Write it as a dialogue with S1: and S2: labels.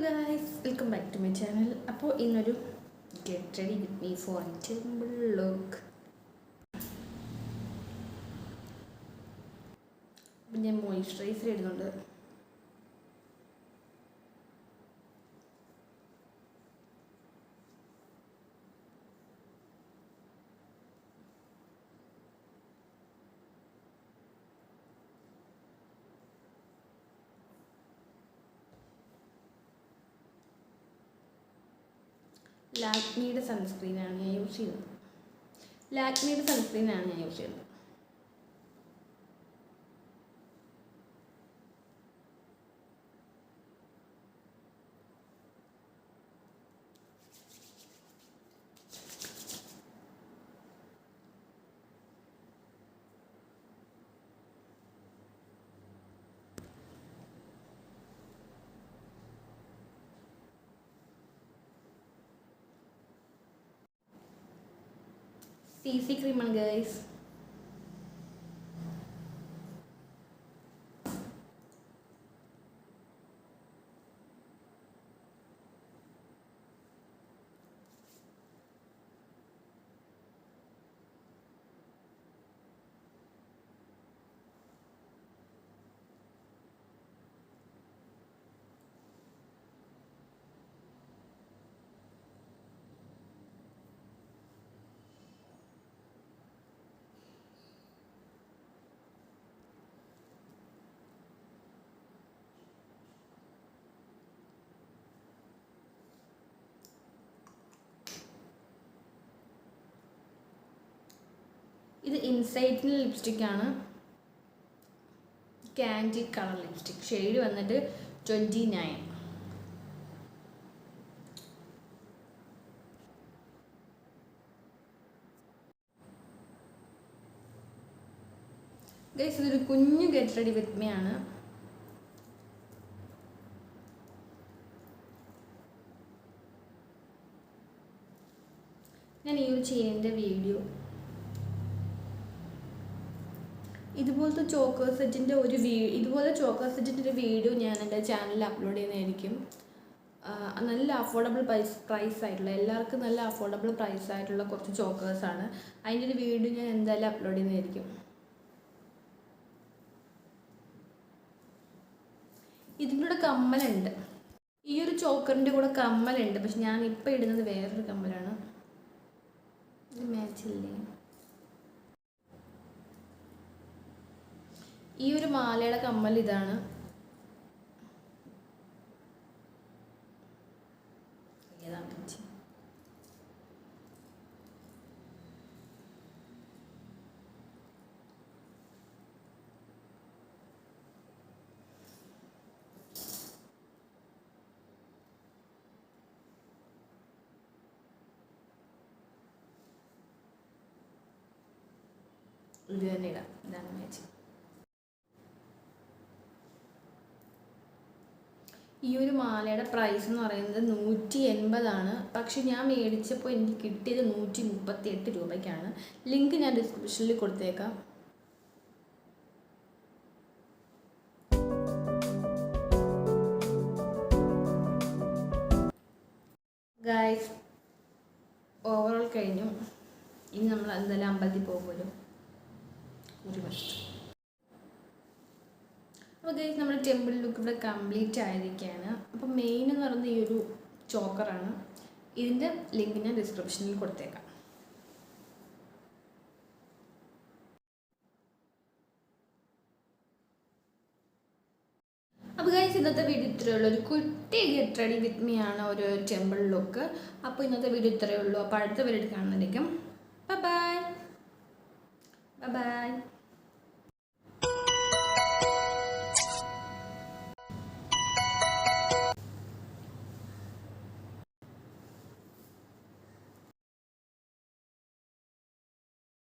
S1: guys, welcome back to my channel. അപ്പോൾ ഇന്നൊരു get ready with me for a temple look. ഞാൻ moisturiser ഇടുന്നുണ്ട്. ലാക്മിയുടെ സൺസ്ക്രീനാണ് ഞാൻ യൂസ് ചെയ്യുന്നത്. CC ക്രീമാണ് ഗൈസ്. ഇത് ഇൻസൈറ്റിൻ്റെ ലിപ്സ്റ്റിക്കാണ്. Candy colour lipstick. ഷെയ്ഡ് വന്നിട്ട് 29. ഗൈസ്, ഇതൊരു കുഞ്ഞു ഗെറ്റ് റെഡി വിത്ത് മീ ആണ്. ഞാൻ ഈ ഒരു ചെയിനിൻ്റെ വീഡിയോ, ഇതുപോലത്തെ ചോക്കർ സെറ്റിൻ്റെ ഒരു വീഡിയോ ഞാൻ എൻ്റെ ചാനലിൽ അപ്ലോഡ് ചെയ്യുന്നതായിരിക്കും. നല്ല അഫോർഡബിൾ പ്രൈസ് ആയിട്ടുള്ള, എല്ലാവർക്കും നല്ല അഫോർഡബിൾ പ്രൈസ് ആയിട്ടുള്ള കുറച്ച് ചോക്കേഴ്സാണ്. അതിൻ്റെ ഒരു വീഡിയോ ഞാൻ എന്തായാലും അപ്ലോഡ് ചെയ്യുന്നതായിരിക്കും. ഇതിൻ്റെ കൂടെ കമ്മലുണ്ട്. ഈ ഒരു ചോക്കറിൻ്റെ കൂടെ കമ്മലുണ്ട്, പക്ഷെ ഞാൻ ഇപ്പോൾ ഇടുന്നത് വേറൊരു കമ്മലാണ്. ഇത് മാച്ചില്ലേ? ഈ ഒരു മാലയുടെ കമ്മൽ ഇതാണ്. ഇത് തന്നെ ഇടാം. ഇതാണ് മാച്ച്. ഈ ഒരു മാലയുടെ പ്രൈസ് എന്ന് പറയുന്നത് 180 പക്ഷെ ഞാൻ മേടിച്ചപ്പോൾ എനിക്ക് കിട്ടിയത് 138 രൂപയ്ക്കാണ്. ലിങ്ക് ഞാൻ ഡിസ്ക്രിപ്ഷനിൽ കൊടുത്തേക്കാം. ഗൈസ്, ഓവറോൾ കഴിഞ്ഞു. ഇനി നമ്മൾ എന്തായാലും അമ്പലത്തിൽ പോകുമല്ലോ ഒരു വർഷം. അപ്പോൾ ഗൈസ്, നമ്മുടെ ടെമ്പിൾ ലുക്ക് ഇവിടെ കംപ്ലീറ്റ് ആയിരിക്കുകയാണ്. അപ്പോൾ മെയിൻ എന്ന് പറയുന്നത് ഈ ഒരു ചോക്കറാണ്. ഇതിൻ്റെ ലിങ്ക് ഞാൻ ഡിസ്ക്രിപ്ഷനിൽ കൊടുത്തേക്കാം. അപ്പോൾ ഗൈസ്, ഇന്നത്തെ വീഡിയോ ഇത്രയേ ഉള്ളൂ. ഒരു കുട്ടി ഗെറ്റ് റെഡി വിത്ത് മീ ആണ് ഒരു ടെമ്പിൾ ലുക്ക്. അപ്പോൾ ഇന്നത്തെ വീഡിയോ ഇത്രയേ ഉള്ളൂ. അപ്പോൾ അടുത്ത വീഡിയോ കാണുന്നതായിരിക്കും. Bye bye.